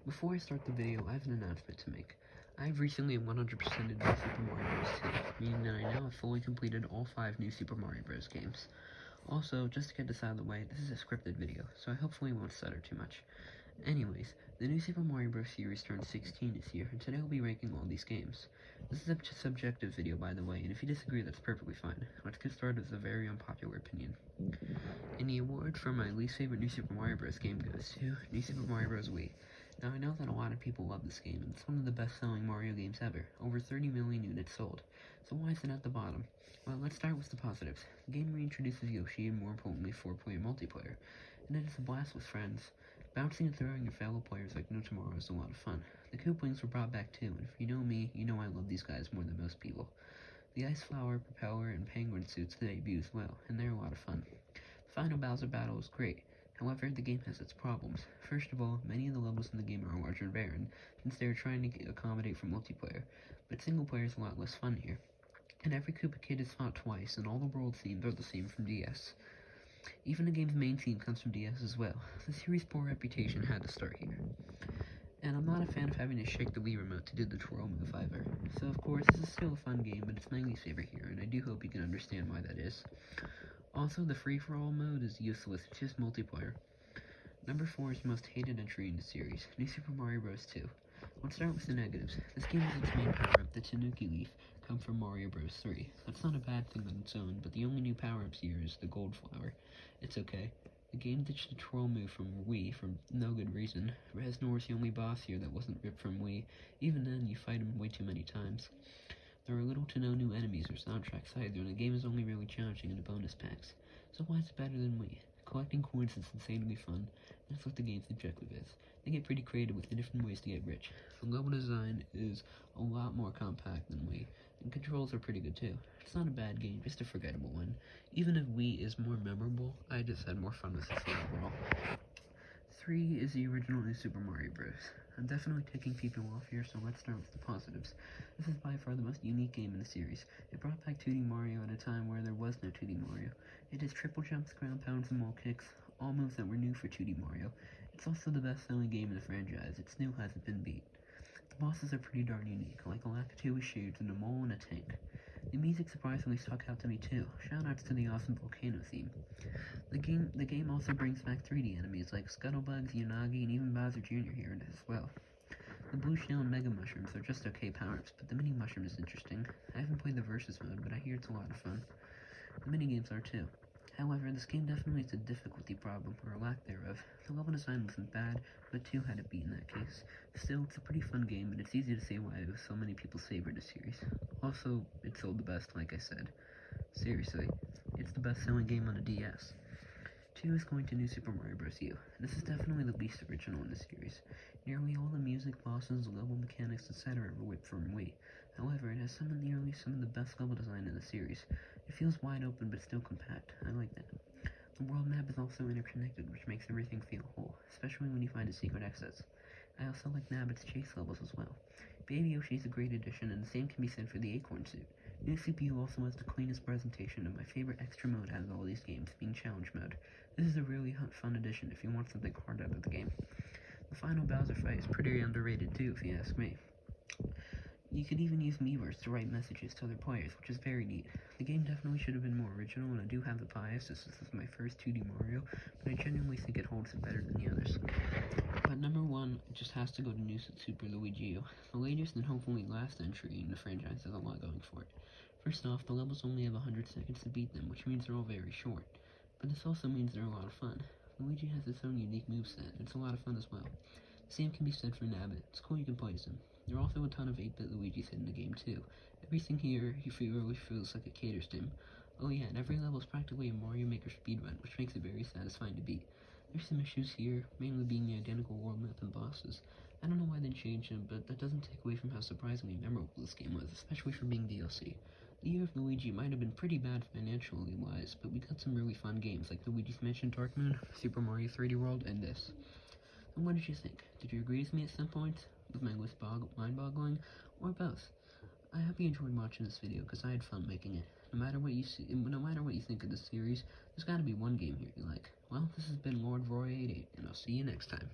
Before I start the video, I have an announcement to make. I've recently 100%ed New Super Mario Bros. 2, meaning that I now have fully completed all 5 New Super Mario Bros. Games. Also, just to get this out of the way, this is a scripted video, so I hopefully won't stutter too much. Anyways, the New Super Mario Bros. Series turned 16 this year, and today I'll be ranking all these games. This is a subjective video, by the way, and if you disagree, that's perfectly fine. Let's get started with a very unpopular opinion. And the award for my least favorite New Super Mario Bros. Game goes to New Super Mario Bros. Wii. Now, I know that a lot of people love this game, and it's one of the best-selling Mario games ever, over 30 million units sold. So why is it at the bottom? Well, let's start with the positives. The game reintroduces Yoshi, and more importantly, 4-player multiplayer, and it is a blast with friends. Bouncing and throwing your fellow players like no tomorrow is a lot of fun. The Koopalings were brought back too, and if you know me, you know I love these guys more than most people. The Ice Flower, Propeller, and Penguin suits debut as well, and they're a lot of fun. The final Bowser battle is great. However, the game has its problems. First of all, many of the levels in the game are large and barren, since they are trying to accommodate for multiplayer, but single player is a lot less fun here. And every Koopa Kid is fought twice, and all the world themes are the same from DS. Even the game's main theme comes from DS as well. The series' poor reputation had to start here. And I'm not a fan of having to shake the Wii remote to do the twirl move either. So of course, this is still a fun game, but it's my least favorite here, and I do hope you can understand why that is. Also, the free-for-all mode is useless, it's just multiplayer. Number 4 is the most hated entry in the series, New Super Mario Bros. 2. Let's start with the negatives. This game has its main power-up, the Tanuki Leaf, come from Mario Bros. 3. That's not a bad thing on its own, but the only new power-ups here is the Gold Flower. It's okay. The game ditched the twirl move from Wii for no good reason. Reznor is the only boss here that wasn't ripped from Wii. Even then, you fight him way too many times. There are little to no new enemies or soundtracks either, and the game is only really challenging in the bonus packs. So why is it better than Wii? Collecting coins is insanely fun, and that's what the game's objective is. They get pretty creative with the different ways to get rich. The level design is a lot more compact than Wii, and controls are pretty good too. It's not a bad game, just a forgettable one. Even if Wii is more memorable, I just had more fun with this game overall. 3 is the original New Super Mario Bros. I'm definitely taking people off here, so let's start with the positives. This is by far the most unique game in the series. It brought back 2D Mario at a time where there was no 2D Mario. It has triple jumps, ground pounds, and wall kicks, all moves that were new for 2D Mario. It's also the best-selling game in the franchise. It still hasn't been beat. The bosses are pretty darn unique, like a Lakitu with shades and a mole and a tank. The music surprisingly stuck out to me too. Shoutouts to the awesome volcano theme. The game also brings back 3D enemies like Scuttlebugs, Unagi, and even Bowser Jr. here as well. The Blue Shell and Mega Mushrooms are just okay power-ups, but the Mini Mushroom is interesting. I haven't played the Versus mode, but I hear it's a lot of fun. The minigames are too. However, this game definitely has a difficulty problem, or a lack thereof. The level design wasn't bad, but 2 had it beat in that case. Still, it's a pretty fun game, and it's easy to see why it was so many people's favorite in the series. Also, it sold the best, like I said. Seriously, it's the best-selling game on the DS. 2 is going to New Super Mario Bros. U. This is definitely the least original in the series. Nearly all the music, bosses, level mechanics, etc. were whipped from Wii. However, it has some of the best level design in the series. It feels wide open but still compact. I like that. The world map is also interconnected, which makes everything feel whole, especially when you find the secret exits. I also like Nabbit's chase levels as well. Baby Yoshi is a great addition, and the same can be said for the Acorn suit. New CPU also has the cleanest presentation, and my favorite extra mode out of all these games, being Challenge Mode. This is a really fun addition if you want something hard out of the game. The final Bowser fight is pretty underrated too, if you ask me. You could even use Miiverse to write messages to other players, which is very neat. The game definitely should have been more original, and I do have the bias, this is my first 2D Mario, but I genuinely think it holds it better than the others. But number 1 just has to go to New Super Luigi U. The latest and hopefully last entry in the franchise has a lot going for it. First off, the levels only have 100 seconds to beat them, which means they're all very short. But this also means they're a lot of fun. Luigi has its own unique moveset, and it's a lot of fun as well. The same can be said for Nabbit. It's cool you can play as him. There are also a ton of 8-bit Luigis in the game too. Everything here really feels like it caters to him. Oh yeah, and every level is practically a Mario Maker speedrun, which makes it very satisfying to beat. There's some issues here, mainly being the identical world map and bosses. I don't know why they changed them, but that doesn't take away from how surprisingly memorable this game was, especially for being DLC. The year of Luigi might have been pretty bad financially wise, but we got some really fun games like Luigi's Mansion Dark Moon, Super Mario 3D World, and this. And what did you think? Did you agree with me at some points? Was my list mind-boggling? Or both? I hope you enjoyed watching this video, because I had fun making it. No matter what you think of this series, there's gotta be one game here you like. Well, this has been Lord Roy 88, and I'll see you next time.